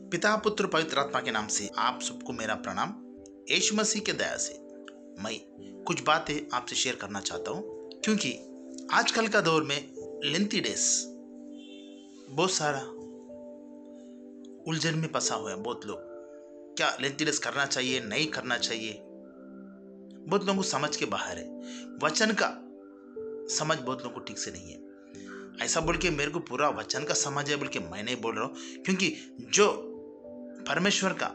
पिता पुत्र पवित्र आत्मा के नाम से आप सबको मेरा प्रणाम। यीशु मसीह के दया से मैं कुछ बातें आपसे शेयर करना चाहता हूँ, क्योंकि आजकल का दौर में लेंथी डेज बहुत सारा उलझन में फंसा हुआ है। बहुत लोग क्या लेंथी डेज करना चाहिए नहीं करना चाहिए, बहुत लोगों को समझ के बाहर है। वचन का समझ बहुत लोगों को ठीक से नहीं है। ऐसा बोल के मेरे को पूरा वचन का समझ है बोल के मैं नहीं बोल रहा हूँ, क्योंकि जो परमेश्वर का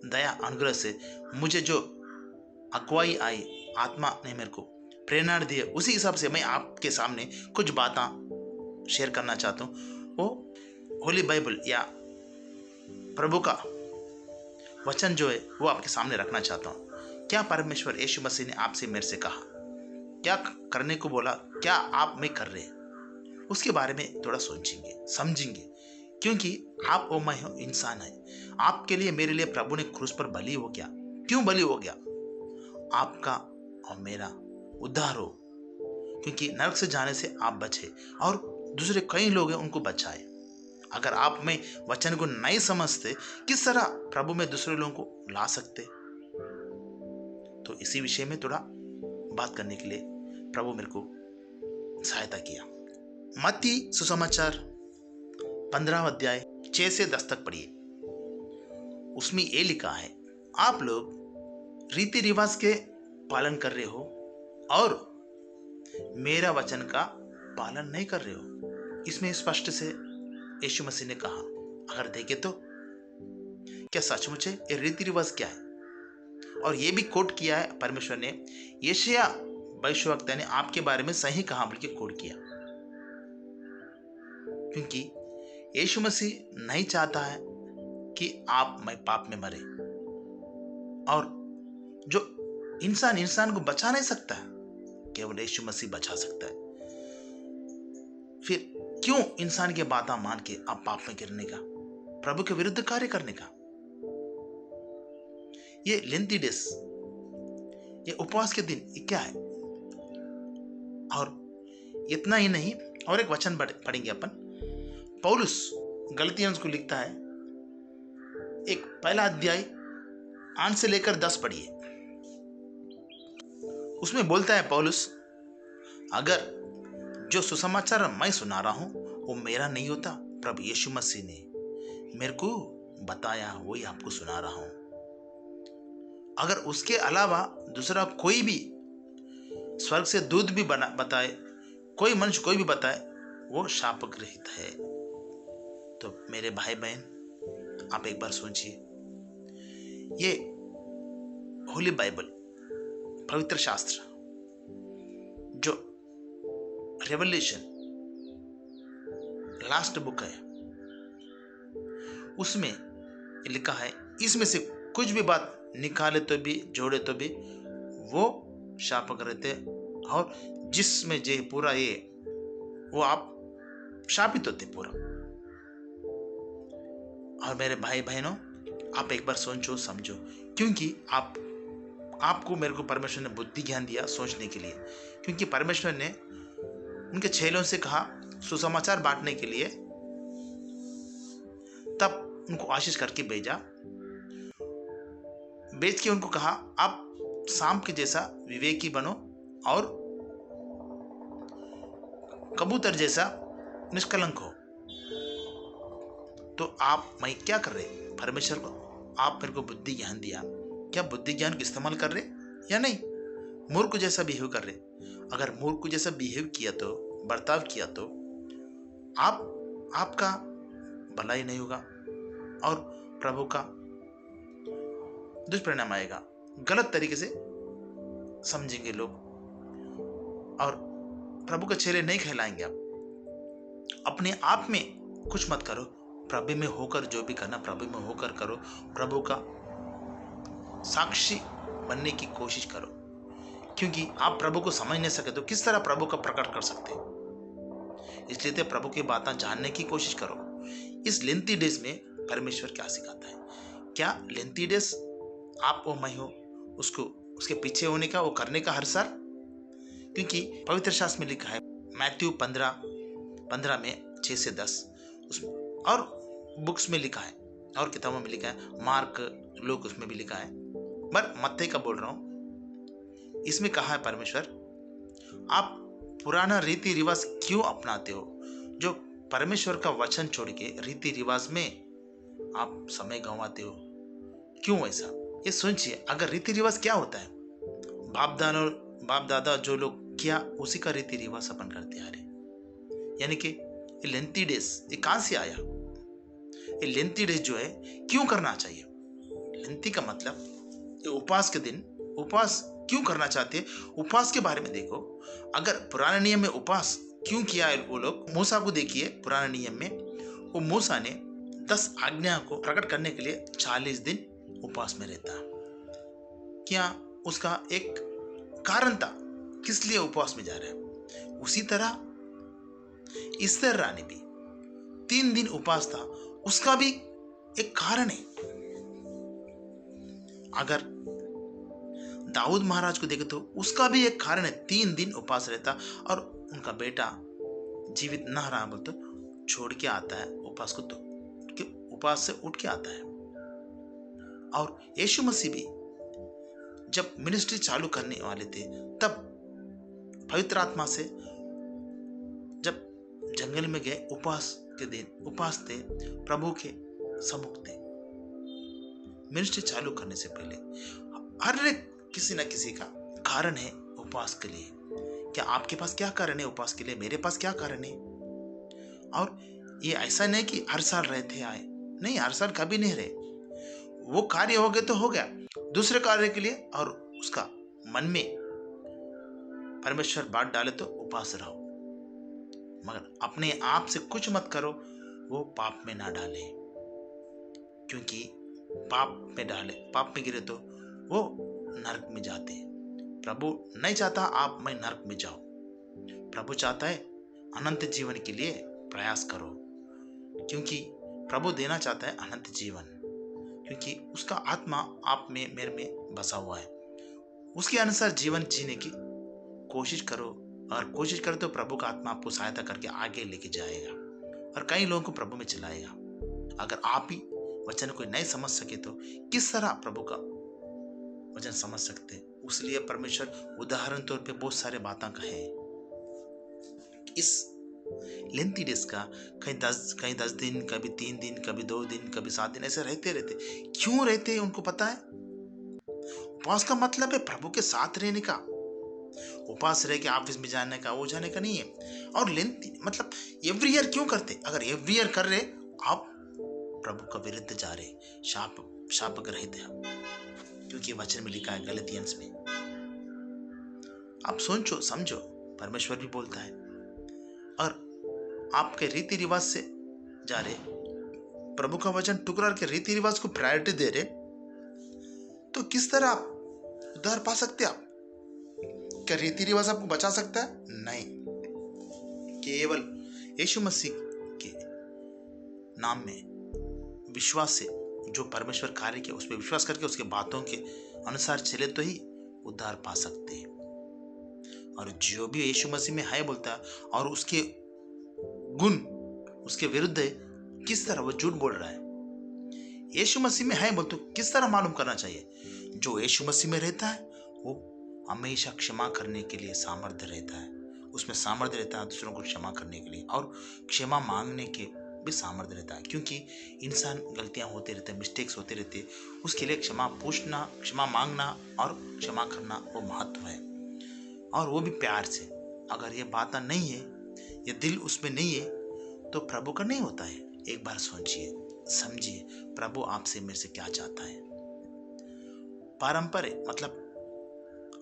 दया अनुग्रह से मुझे जो अगुवाई आई, आत्मा ने मेरे को प्रेरणा दी है, उसी हिसाब से मैं आपके सामने कुछ बातें शेयर करना चाहता हूँ। वो होली बाइबल या प्रभु का वचन जो है वो आपके सामने रखना चाहता हूँ। क्या परमेश्वर यीशु मसीह ने आपसे मेरे से कहा, क्या करने को बोला, क्या आप में कर रहे हैं, उसके बारे में थोड़ा सोचेंगे समझेंगे। क्योंकि आप और मैं इंसान है। आपके लिए मेरे लिए प्रभु ने क्रूस पर बलि हो गया। क्यों बलि हो गया? आपका और मेरा उद्धार हो, क्योंकि नरक से जाने से आप बचे और दूसरे कई लोग हैं उनको बचाए। अगर आप में वचन को नहीं समझते, किस तरह प्रभु में दूसरे लोगों को ला सकते? तो इसी विषय में थोड़ा बात करने के लिए प्रभु मेरे को सहायता किया। मत्ती सुसमाचार 15 अध्याय 6 से 10 तक पढ़िए। उसमें ये लिखा है, आप लोग रीति रिवाज के पालन कर रहे हो और मेरा वचन का पालन नहीं कर रहे हो। इसमें स्पष्ट से यीशु मसीह ने कहा। अगर देखे तो क्या सचमुच है ये रीति रिवाज क्या है? और ये भी कोट किया है परमेश्वर ने, यशायाह भविष्यवक्ता ने आपके बारे में सही कहा बोल के कोट किया। क्योंकि यीशु मसीह नहीं चाहता है कि आप मैं पाप में मरे, और जो इंसान को बचा नहीं सकता है, केवल यीशु मसीह बचा सकता है। फिर क्यों इंसान की बातें मान के आप पाप में गिरने का, प्रभु के विरुद्ध कार्य करने का? ये लेंथी डेज, ये उपवास के दिन, ये क्या है? और इतना ही नहीं, और एक वचन पढ़ेंगे अपन। पौलुस गलतियों को लिखता है, एक पहला अध्याय 8 से लेकर 10 पढ़िए। उसमें बोलता है पौलुस, अगर जो सुसमाचार मैं सुना रहा हूं वो मेरा नहीं होता, प्रभु यीशु मसीह ने मेरे को बताया, वही आपको सुना रहा हूं। अगर उसके अलावा दूसरा कोई भी स्वर्ग से दूध भी बताए, कोई मनुष्य कोई भी बताए, वो शापग्रहित है। तो मेरे भाई बहन, आप एक बार सोचिए, ये होली बाइबल पवित्र शास्त्र जो रेवल्यूशन लास्ट बुक है, उसमें लिखा है, इसमें से कुछ भी बात निकाले तो भी जोड़े तो भी वो शापग्रहित है, और जिसमें जे पूरा ये वो आप शापित होते पूरा। और मेरे भाई बहनों, आप एक बार सोचो समझो, क्योंकि आपको मेरे को परमेश्वर ने बुद्धि ज्ञान दिया सोचने के लिए। क्योंकि परमेश्वर ने उनके चेलों से कहा सुसमाचार बांटने के लिए, तब उनको आशीष करके भेज के उनको कहा, आप शाम के जैसा विवेकी बनो और कबूतर जैसा निष्कलंक हो। तो आप मैं क्या कर रहे? परमेश्वर को आप मेरे को बुद्धि ज्ञान दिया, क्या बुद्धि ज्ञान का इस्तेमाल कर रहे या नहीं? मूर्ख जैसा बिहेव कर रहे? अगर मूर्ख जैसा बिहेव किया तो, बर्ताव किया तो आपका भलाई नहीं होगा और प्रभु का दुष्परिणाम आएगा। गलत तरीके से समझेंगे लोग और प्रभु के चेहरे नहीं कहलाएंगे। आप अपने आप में कुछ मत करो, प्रभु में होकर जो भी करना प्रभु में होकर करो। प्रभु का साक्षी बनने की कोशिश करो, क्योंकि आप प्रभु को समझ नहीं सके तो किस तरह प्रभु का प्रकट कर सकते हो? इसलिए तो प्रभु की बातें जानने की कोशिश करो। इस लेंथी डेज में परमेश्वर क्या सिखाता है? क्या लेंथी डेज आप और मैं हो उसको उसके पीछे होने का, वो करने का हर साल? क्योंकि पवित्र शास्त्र में लिखा है, मैथ्यू 15 में 6 से 10 उसमें, और बुक्स में लिखा है और किताबों में लिखा है, मार्क, लूक उसमें भी लिखा है, पर मत्ती का बोल रहा हूं। इसमें कहा है परमेश्वर, आप पुराना रीति रिवाज क्यों अपनाते हो? जो परमेश्वर का वचन छोड़ के रीति रिवाज में आप समय गंवाते हो, क्यों ऐसा? ये सोचिए, अगर रीति रिवाज क्या होता है, बाप दादा जो लोग किया उसी का रीति रिवाज अपन करते आ रहे। यानी कि लेंथी डेज ये कहां से आया? ये लेंथी डेज जो है क्यों करना चाहिए? लेंथी का मतलब ये उपवास के दिन, उपवास क्यों करना चाहते हैं, उपवास के बारे में देखो। अगर पुराने नियम में उपवास क्यों किया है वो लोग, मूसा को देखिए, पुराने नियम में वो मूसा ने 10 आज्ञा को प्रकट करने के लिए 40 दिन उपवास में रहता। क्या उसका एक कारण था किस लिए उपवास में जा रहा है? उसी तरह इस्तर रानी भी 3 दिन उपवास था, उसका भी एक कारण है। अगर दाऊद महाराज को देखे तो उसका भी एक कारण है, 3 दिन उपवास रहता और उनका बेटा जीवित न रहा बोल तो छोड़ के आता है उपवास को, तो उपवास से उठ के आता है। और यीशु मसीह भी जब मिनिस्ट्री चालू करने वाले थे तब पवित्र आत्मा से जब जंगल में गए, उपवास के दिन उपवास थे, प्रभु के सम्मुख थे। मिनिस्ट्री चालू करने से पहले हर एक किसी न किसी का कारण है उपवास के लिए। क्या आपके पास क्या कारण है उपवास के लिए? मेरे पास क्या कारण है? और ये ऐसा नहीं कि हर साल रहते आए, नहीं, हर साल कभी नहीं रहे। वो कार्य हो गए तो हो गया, दूसरे कार्य के लिए और उसका मन में परमेश्वर बात डाले तो उपवास रहो, मगर अपने आप से कुछ मत करो, वो पाप में ना डाले, क्योंकि पाप में डाले, पाप में गिरे तो वो नरक में जाते। प्रभु नहीं चाहता आप मैं नरक में जाओ, प्रभु चाहता है अनंत जीवन के लिए प्रयास करो, क्योंकि प्रभु देना चाहता है अनंत जीवन, क्योंकि उसका आत्मा आप में, मेरे में बसा हुआ है। उसके अनुसार जीवन जीने की कोशिश करो, और कोशिश करो तो प्रभु का आत्मा आपको सहायता करके आगे लेके जाएगा और कई लोगों को प्रभु में चलाएगा। अगर आप ही वचन को नहीं समझ सके तो किस तरह प्रभु का वचन समझ सकते? उसलिए परमेश्वर उदाहरण तौर पे बहुत सारे बातें कहे। इस लेंथी डेज का कहीं 10 दिन, कभी 3 दिन, कभी 2 दिन, कभी 7 दिन, ऐसे रहते क्यों रहते हैं? उनको पता है उपवास का मतलब है प्रभु के साथ रहने का। उपवास रह के ऑफिस में जाने का, वो जाने का नहीं है। और लेंथी मतलब एवरी ईयर क्यों करते? अगर एवरी ईयर कर रहे आप प्रभु का विरुद्ध जा रहे, शाप ग्रहित है, क्योंकि वचन में लिखा है गलतियंस में। आप सोचो समझो, परमेश्वर भी बोलता है और आपके रीति रिवाज से जा रहे, प्रभु का वचन टुकरा के रीति रिवाज को प्रायोरिटी दे रहे, तो किस तरह आप उद्धार पा सकते? आप क्या रीति रिवाज आपको बचा सकता है? नहीं, केवल यीशु मसीह के नाम में विश्वास से जो परमेश्वर कार्य किया उस पर विश्वास करके उसके बातों के अनुसार चले तो ही उद्धार पा सकते हैं। और जो भी यीशु मसीह में है बोलता है और उसके गुण उसके विरुद्ध है, किस तरह वो झूठ बोल रहा है? यीशु मसीह में है बोलते किस तरह मालूम करना चाहिए? जो यीशु मसीह में रहता है वो हमेशा क्षमा करने के लिए सामर्थ्य रहता है, उसमें सामर्थ्य रहता है दूसरों को क्षमा करने के लिए और क्षमा मांगने के भी सामर्थ्य रहता है, क्योंकि इंसान गलतियां होते रहते हैं, मिस्टेक्स होते रहते हैं, उसके लिए क्षमा पूछना, क्षमा मांगना और क्षमा करना वो महत्व है, और वो भी प्यार से। अगर ये बात नहीं है, ये दिल उसमें नहीं है, तो प्रभु का नहीं होता है। एक बार सोचिए समझिए प्रभु आपसे मेरे से क्या चाहता है। पारंपरिक मतलब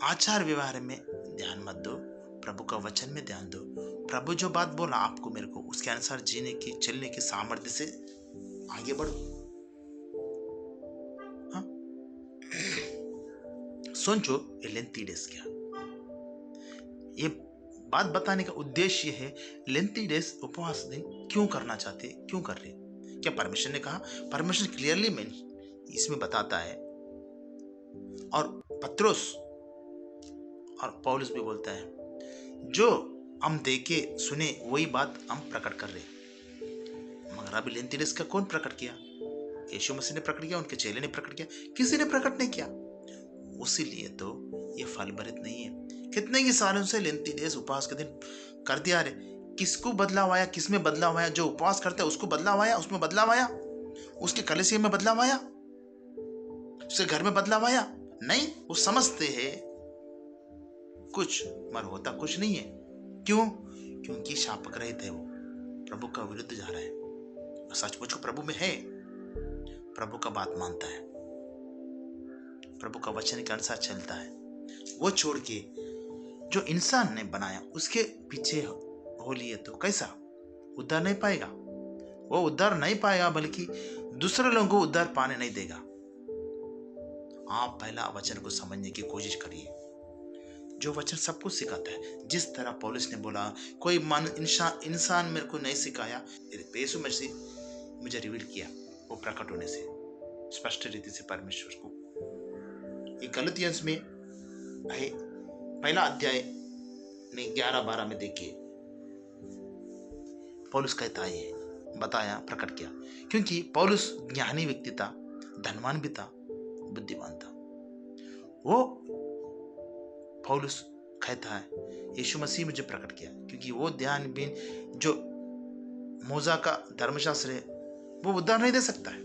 आचार व्यवहार में ध्यान मत दो, प्रभु का वचन में ध्यान दो। प्रभु जो बात बोला आपको मेरे को उसके अनुसार जीने की, चलने की सामर्थ्य से आगे बढ़ो। हाँ? सोचो लेंथी डेज क्या, ये बात बताने का उद्देश्य है लेंथी डेज उपवास दिन क्यों करना चाहते, क्यों कर रहे? क्या परमेश्वर ने कहा? परमेश्वर क्लियरली इसमें बताता है, और पत्रोस और पौलुस भी बोलता है, जो हम देखे सुने वही बात हम प्रकट कर रहे। मगर अभी लेंथी डेज का कौन प्रकट किया? यीशु मसीह ने प्रकट किया, उनके चेले ने प्रकट किया, किसी ने प्रकट नहीं किया। उसीलिए तो ये फल भरित नहीं है। कितने ही सालों से लेंती डेज उपवास के दिन कर दिया रे। किसको बदलाव आया? किस में बदलाव आया? जो उपवास करता है उसको बदलाव आया, उसमें बदलाव आया, उसके कलीसिया में बदलाव आया, उसके घर में बदलाव आया? नहीं। वो समझते हैं कुछ मगर होता कुछ नहीं है। क्यों? क्योंकि शापक रहित है, वो प्रभु का विरुद्ध जा रहा है। सचमुच को प्रभु में है, प्रभु का बात मानता है, प्रभु का वचन के अनुसार चलता है, वो छोड़ के जो इंसान ने बनाया उसके पीछे हो लिए तो कैसा? उद्धार नहीं पाएगा। वो उद्धार नहीं पाएगा, बल्कि दूसरे लोगों को उद्धार पाने नहीं देगा। आप पहला वचन को समझने की कोशिश करिए, जो वचन सब कुछ सिखाता है। जिस तरह पौलुस ने बोला, कोई इंसान मेरे को नहीं सिखाया, यीशु मसीह मुझे रिवील किया, वो प्रकट होने से, स्पष्ट रीति से परमेश्वर को। ये गलतियंस में है, पहला अध्याय ने 11-12 में देखिए, पौलुस कहता है, बताया, प्रकट किया। क्योंकि पौलुस ज्ञानी व्यक्ति था, धनवान भी था, बुद्धिमान था। वो पौलुस कहता है, यीशु मसीह मुझे प्रकट किया, क्योंकि वो ध्यान बिन जो मोजा का धर्मशास्त्र है वो उद्धार नहीं दे सकता है।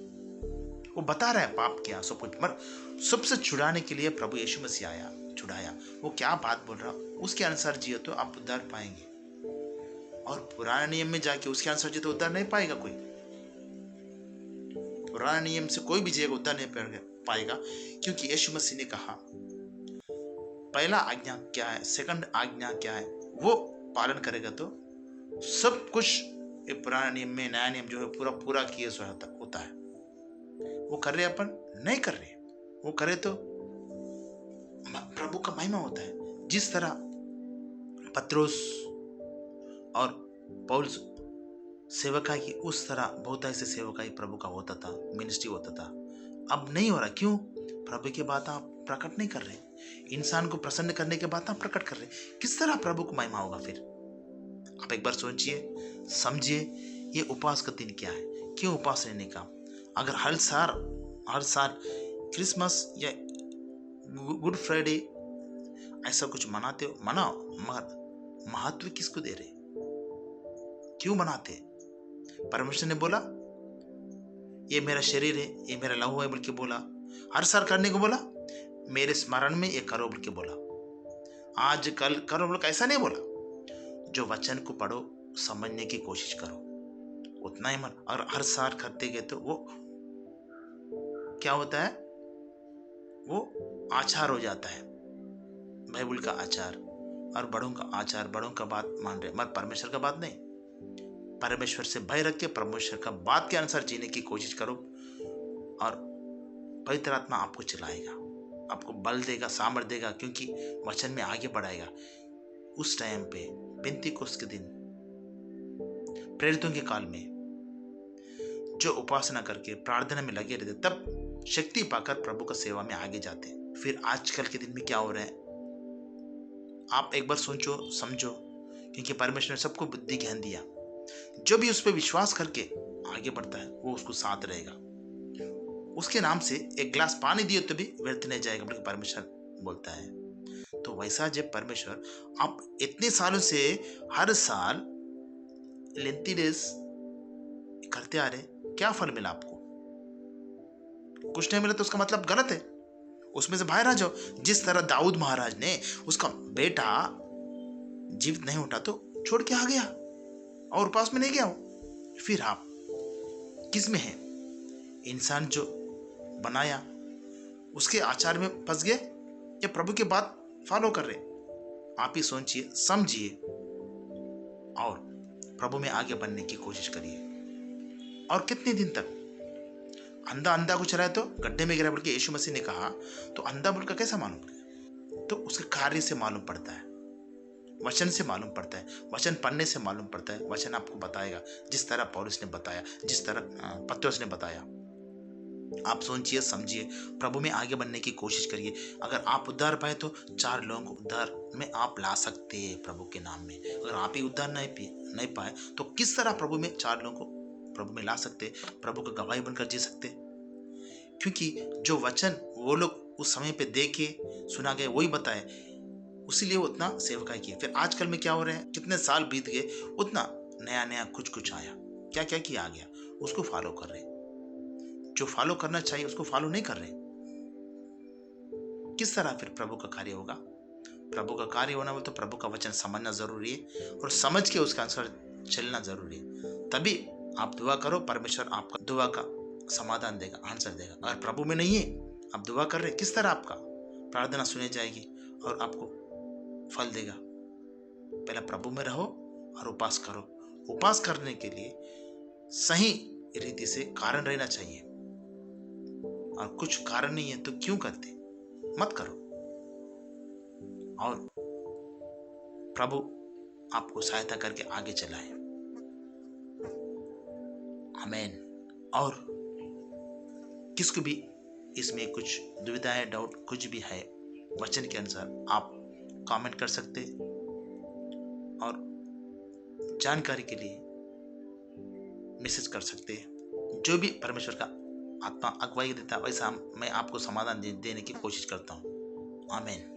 वो बता रहा है पाप क्या सब कुछ, मगर सबसे छुड़ाने के लिए प्रभु यीशु मसीह आया, छुड़ाया। वो क्या बात बोल रहा, उसके अनुसार जियो तो आप उद्धार पाएंगे। और पुराने नियम में जाके उसके अनुसार जियो तो उद्धार नहीं पाएगा कोई। पुराने नियम से कोई भी जिएगा उद्धार नहीं पाएगा, क्योंकि यीशु मसीह ने कहा पहला आज्ञा क्या है, सेकंड आज्ञा क्या है, वो पालन करेगा तो सब कुछ ये पुराने नियम में, नया नियम जो है पूरा किए होता है। वो कर रहे, अपन नहीं कर रहे। वो करे तो प्रभु का महिमा होता है। जिस तरह पत्रोस और पौलुस सेवकाई की, उस तरह बहुत ऐसे सेवकाई प्रभु का होता था, मिनिस्ट्री होता था। अब नहीं हो रहा। क्यों? प्रभु की बात आप प्रकट नहीं कर रहे, इंसान को प्रसन्न करने के बाद आप प्रकट कर रहे। किस तरह प्रभु को महिमा होगा फिर? आप एक बार सोचिए, समझिए, ये उपवास का दिन क्या है, क्यों उपवास रहने का? अगर हर साल क्रिसमस या गुड फ्राइडे ऐसा कुछ मनाते हो, मनाओ, मगर महत्व किसको दे रहे? क्यों मनाते? परमेश्वर ने बोला ये मेरा शरीर है, ये मेरा लहू है बोल के बोला। हर साल करने को बोला, मेरे स्मरण में ये करो बोल के बोला। आज कल करो बोल के ऐसा नहीं बोला। जो वचन को पढ़ो, समझने की कोशिश करो, उतना ही मन। और हर साल करते गए तो वो क्या होता है? वो आचार हो जाता है, बाइबल का आचार और बड़ों का आचार। बड़ों का बात मान रहे, मगर परमेश्वर का बात नहीं। परमेश्वर से भय रख के परमेश्वर का बात के अनुसार जीने की कोशिश करो, और पवित्र आत्मा आपको चलाएगा, आपको बल देगा, सामर्थ देगा, क्योंकि वचन में आगे बढ़ाएगा। उस टाइम पे पेंतीकोस्त के दिन, प्रेरितों के काल में जो उपासना करके प्रार्थना में लगे रहते, तब शक्ति पाकर प्रभु का सेवा में आगे जाते। फिर आजकल के दिन में क्या हो रहा है? आप एक बार सोचो, समझो, क्योंकि परमेश्वर ने सबको बुद्धि ज्ञान दिया। जो भी उस पर विश्वास करके आगे बढ़ता है वो उसको साथ रहेगा। उसके नाम से एक गिलास पानी दिए तो भी व्यर्थ नहीं जाएगा, बल्कि परमेश्वर बोलता है। तो वैसा जब परमेश्वर, आप इतने सालों से हर साल लेंटी डेज करते आ रहे, क्या फल मिला आपको? कुछ नहीं मिला तो उसका मतलब गलत है, उसमें से बाहर आ जाओ। जिस तरह दाऊद महाराज ने, उसका बेटा जीवित नहीं उठा तो छोड़ के आ गया और पास में नहीं गया हो। फिर आप किस में हैं? इंसान जो बनाया उसके आचार में फंस गए या प्रभु के बात फॉलो कर रहे? आप ही सोचिए, समझिए और प्रभु में आगे बढ़ने की कोशिश करिए। और कितने दिन तक? अंधा को चलाए तो गड्ढे में गिरा बोल के यीशु मसीह ने कहा, तो अंधा बोल का कैसा मालूम पड़ेगा? तो उसके कार्य से मालूम पड़ता है, वचन से मालूम पड़ता है, वचन पढ़ने से मालूम पड़ता है। वचन आपको बताएगा, जिस तरह पौलुस ने बताया, जिस तरह पत्रोस ने बताया। आप सोचिए, समझिए, प्रभु में आगे बढ़ने की कोशिश करिए। अगर आप उद्धार पाए तो 4 लोगों को उद्धार में आप ला सकते हैं प्रभु के नाम में। अगर आप ही उद्धार नहीं पाए तो किस तरह प्रभु में 4 लोगों को प्रभु में ला सकते, प्रभु का गवाही बनकर जी सकते? क्योंकि जो वचन वो लोग उस समय पे देखे सुना गए वही बताए, उसीलिए वो उतना सेवकाई किए। फिर आजकल में क्या हो रहे हैं, कितने साल बीत गए, उतना नया नया कुछ कुछ आया, क्या क्या किया आ गया, उसको फॉलो कर रहे। जो फॉलो करना चाहिए उसको फॉलो नहीं कर रहे। किस तरह फिर प्रभु का कार्य होगा? प्रभु का कार्य होना बोले तो प्रभु का वचन समझना जरूरी है और समझ के उसके अनुसार चलना जरूरी है। तभी आप दुआ करो, परमेश्वर आपका दुआ का समाधान देगा, आंसर देगा। अगर प्रभु में नहीं है, आप दुआ कर रहे, किस तरह आपका प्रार्थना सुनी जाएगी और आपको फल देगा? पहले प्रभु में रहो और उपास करो। उपास करने के लिए सही रीति से कारण रहना चाहिए, और कुछ कारण नहीं है तो क्यों करते, मत करो। और प्रभु आपको सहायता करके आगे चलाए। आमीन। और किसको भी इसमें कुछ दुविधा है, डाउट कुछ भी है, वचन के अनुसार आप कमेंट कर सकते, और जानकारी के लिए मैसेज कर सकते। जो भी परमेश्वर का आत्मा अगुवाई देता है वैसा मैं आपको समाधान देने की कोशिश करता हूँ। आमीन।